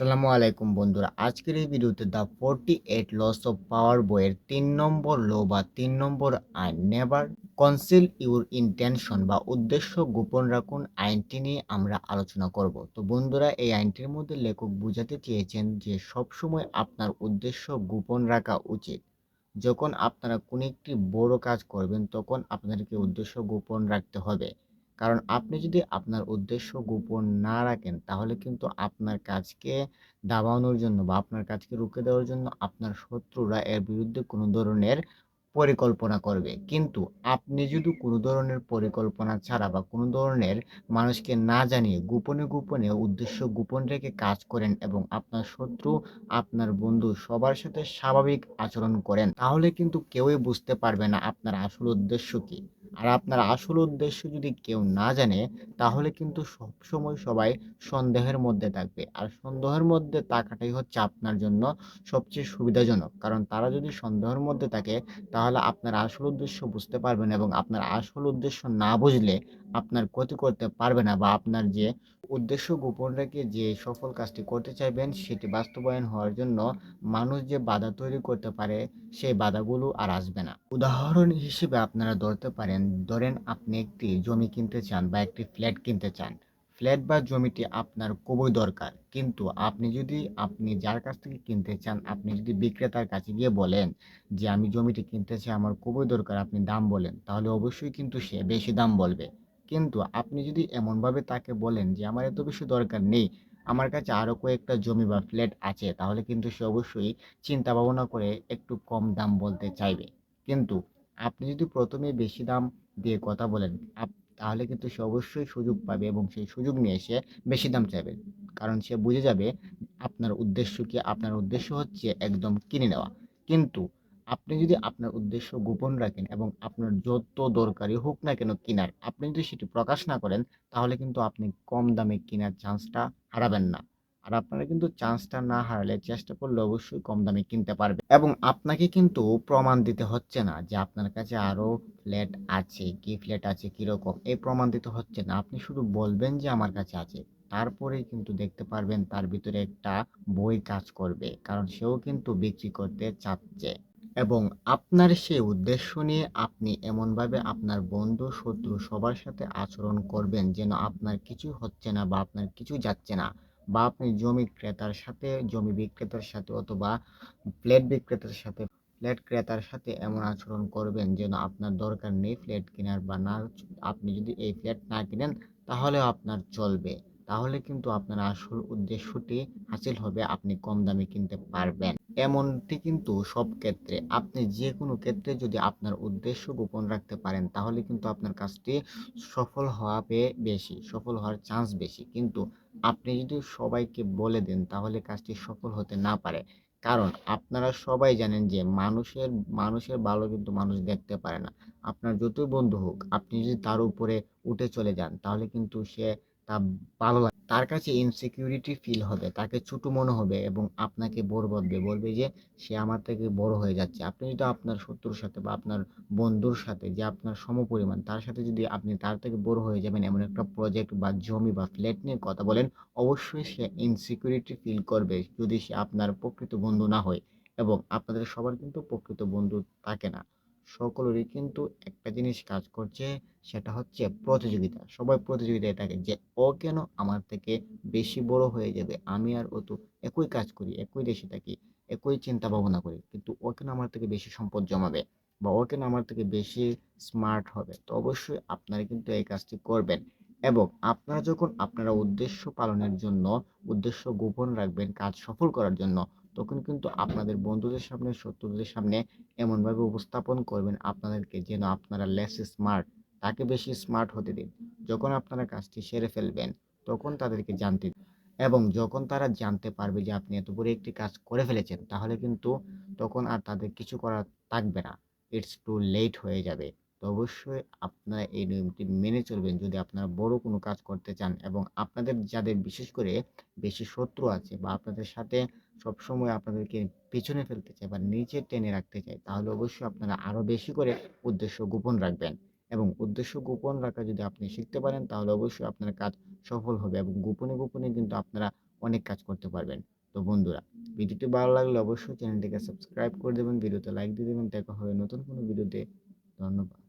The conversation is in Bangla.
আসসালামু আলাইকুম বন্ধুরা। আজকের এই ভিডিওতে দ্য 48 লস অফ পাওয়ার বইয়ের ৩ নম্বর ল বা ৩ নম্বর আইন নেভার কনসিল ইউর ইনটেনশন বা উদ্দেশ্য গোপন রাখুন আইনটি নিয়ে আমরা আলোচনা করব। তো বন্ধুরা, এই আইনটির মধ্যে লেখক বুঝাতে চেয়েছেন যে সবসময় আপনার উদ্দেশ্য গোপন রাখা উচিত। যখন আপনারা কোনো একটি বড় কাজ করবেন তখন আপনাদেরকে উদ্দেশ্য গোপন রাখতে হবে। কারণ আপনি যদি আপনার উদ্দেশ্য গোপন না রাখেন তাহলে কিন্তু আপনার কাজকে দাবানোর জন্য বা আপনার কাজকে রুখে দেওয়ার জন্য আপনার শত্রুরা এর বিরুদ্ধে কোনো ধরনের পরিকল্পনা করবে। কিন্তু আপনি যদি কোনো ধরনের পরিকল্পনা ছাড়া বা কোনো ধরনের মানুষকে না জানিয়ে গোপনে উদ্দেশ্য গোপন রেখে কাজ করেন এবং আপনার শত্রু, আপনার বন্ধু সবার সাথে স্বাভাবিক আচরণ করেন, তাহলে কিন্তু কেউই বুঝতে পারবে না আপনার আসল উদ্দেশ্য কী। আর আপনার আসল উদ্দেশ্য যদি কেউ না জানে তাহলে কিন্তু সবসময় সবাই সন্দেহের মধ্যে থাকবে। আর সন্দেহের মধ্যে থাকাটাই হচ্ছে আপনার জন্য সবচেয়ে সুবিধাজনক। কারণ তারা যদি সন্দেহের মধ্যে থাকে তাহলে আপনার আসল উদ্দেশ্য বুঝতে পারবে না এবং আপনার আসল উদ্দেশ্য না বুঝলে আপনার ক্ষতি করতে পারবে না বা আপনার যে উদ্দেশ্য গোপন রেখে যে সফল কাজটি করতে চাইবেন সেটি বাস্তবায়ন হওয়ার জন্য মানুষ যে বাধা তৈরি করতে পারে সেই বাধাগুলো আর আসবে না। উদাহরণ হিসেবে আপনারা ধরতে পারেন, ধরেন আপনি একটি জমি কিনতে চান বা একটি ফ্ল্যাট কিনতে চান। ফ্ল্যাট বা জমিটি আপনার খুবই দরকার, কিন্তু আপনি যার কাছ থেকে কিনতে চান আপনি যদি বিক্রেতার কাছে গিয়ে বলেন যে আমি জমিটি কিনতে চাই, আমার খুবই দরকার, আপনি দাম বলেন, তাহলে অবশ্যই কিন্তু সে বেশি দাম বলবে। কিন্তু আপনি যদি এমনভাবে তাকে বলেন যে আমার এত বেশি দরকার নেই, আমার কাছে আরও কয়েকটা জমি বা ফ্ল্যাট আছে, তাহলে কিন্তু সে অবশ্যই চিন্তা ভাবনা করে একটু কম দাম বলতে চাইবে। কিন্তু আপনি যদি প্রথমে বেশি দাম দিয়ে কথা বলেন তাহলে কিন্তু সে অবশ্যই সুযোগ পাবে এবং সেই সুযোগ নিয়ে সে বেশি দাম চাইবে। কারণ সে বুঝে যাবে আপনার উদ্দেশ্য কি। আপনার উদ্দেশ্য হচ্ছে একদম কিনে নেওয়া। কিন্তু আপনি যদি আপনার উদ্দেশ্য গোপন রাখেন এবং আপনার যত দরকারি হোক না কেন কেনার, আপনি যদি সেটি প্রকাশ না করেন তাহলে কিন্তু আপনি কম দামে কেনার চান্সটা হারাবেন না। আর আপনারা কিন্তু চান্সটা না হারালে চেষ্টা করলে অবশ্যই কম দামে কিনতে পারবেন এবং আপনাকে কিন্তু প্রমাণ দিতে হচ্ছে না যে আপনার কাছে আরো ফ্ল্যাট আছে, কি ফ্ল্যাট আছে কিরকম, এই প্রমাণ দিতে হচ্ছে না। আপনি শুধু বলবেন যে আমার কাছে আছে, তারপরেই কিন্তু দেখতে পারবেন তার ভিতরে একটা বই কাজ করবে, কারণ সেও কিন্তু বিক্রি করতে চাচ্ছে। এবং আপনার সেই উদ্দেশ্য নিয়ে আপনি এমনভাবে আপনার বন্ধু শত্রু সবার সাথে আচরণ করবেন যেন আপনার কিছুই হচ্ছে না বা আপনার কিছুই যাচ্ছে না। বা আপনি জমি বিক্রেতার সাথে অথবা ফ্ল্যাট ক্রেতার সাথে এমন আচরণ করবেন যেন আপনার দরকার নেই ফ্ল্যাট কেনার বা না, আপনি যদি এই ফ্ল্যাট না কিনেন তাহলেও আপনার চলবে। তাহলে কিন্তু আপনার আসল উদ্দেশ্যটি হাসিল হবে, আপনি কম দামে কিনতে পারবেন। এমনটি কিন্তু সব ক্ষেত্রে, আপনি যে কোনো ক্ষেত্রে যদি আপনার উদ্দেশ্য গোপন রাখতে পারেন তাহলে কিন্তু আপনার কাজটি সফল হওয়ার চান্স বেশি। কিন্তু আপনি যদি সবাইকে বলে দেন তাহলে কাজটি সফল হতে না পারে। কারণ আপনারা সবাই জানেন যে মানুষের ভালো কিন্তু মানুষ দেখতে পারে না। আপনার যতই বন্ধু হোক, আপনি যদি তার উপরে উঠে চলে যান তাহলে কিন্তু সে তা ভালো লাগে, তার কাছে ইনসিকিউরিটি ফিল হবে, তাকে ছোট মনে হবে এবং আপনাকে বড় ভাববে, বলবে যে সে আমার থেকে বড় হয়ে যাচ্ছে। আপনি যদি আপনার শত্রুর সাথে বা আপনার বন্ধুর সাথে যে আপনার সমপরিমাণ তার সাথে যদি আপনি তার থেকে বড় হয়ে যাবেন এমন একটা প্রজেক্ট বা জমি বা ফ্ল্যাট নিয়ে কথা বলেন, অবশ্যই সে ইনসিকিউরিটি ফিল করবে যদি সে আপনার প্রকৃত বন্ধু না হয়। এবং আপনাদের সবার কিন্তু প্রকৃত বন্ধু থাকে না, সকলেরই কিন্তু একটা জিনিস কাজ করছে, সেটা হচ্ছে প্রতিযোগিতা। সবাই প্রতিযোগিতায় থাকে যে ও কেন আমার থেকে বেশি বড় হয়ে যাবে, আমি আর ও তো একই কাজ করি, একই দেশে থাকি, একই চিন্তা ভাবনা করি, কিন্তু ও কেন আমার থেকে বেশি সম্পদ জমাবে বা ও কেন আমার থেকে বেশি স্মার্ট হবে। তো অবশ্যই আপনারা কিন্তু এই কাজটি করবেন। এবং আপনারা যখন আপনারা উদ্দেশ্য পালনের জন্য উদ্দেশ্য গোপন রাখবেন কাজ সফল করার জন্য, তখন কিন্তু আপনাদের বন্ধুদের সামনে শত্রুদের সামনে এমনভাবে উপস্থাপন করবেন আপনাদেরকে যেন আপনারা লেস স্মার্ট, তাকে বেশি স্মার্ট হতে দিন। যখন আপনারা কাজটি সেরে ফেলবেন তখন তাদেরকে জানতে দিন। এবং যখন তারা জানতে পারবে যে আপনি এত বড় একটি কাজ করে ফেলেছেন তাহলে কিন্তু তখন আর তাদের কিছু করা থাকবে না, ইটস টু লেট হয়ে যাবে। তো অবশ্যই আপনারা এই নিয়মটি মেনে চলবেন যদি আপনারা বড় কোনো কাজ করতে চান এবং আপনাদের যাদের বিশেষ করে বেশি শত্রু আছে বা আপনাদের সাথে সবসময় আপনাদেরকে পেছনে ফেলতে চায় বা নিচে টেনে রাখতে চায়, তাহলে অবশ্যই আপনারা আরও বেশি করে উদ্দেশ্য গোপন রাখবেন। এবং উদ্দেশ্য গোপন রাখা যদি আপনি শিখতে পারেন তাহলে অবশ্যই আপনার কাজ সফল হবে এবং গোপনে কিন্তু আপনারা অনেক কাজ করতে পারবেন। তো বন্ধুরা, ভিডিওটি ভালো লাগলে অবশ্যই চ্যানেলটিকে সাবস্ক্রাইব করে দেবেন, ভিডিওতে লাইক দিয়ে দেবেন। দেখা হবে নতুন কোনো ভিডিওতে। ধন্যবাদ।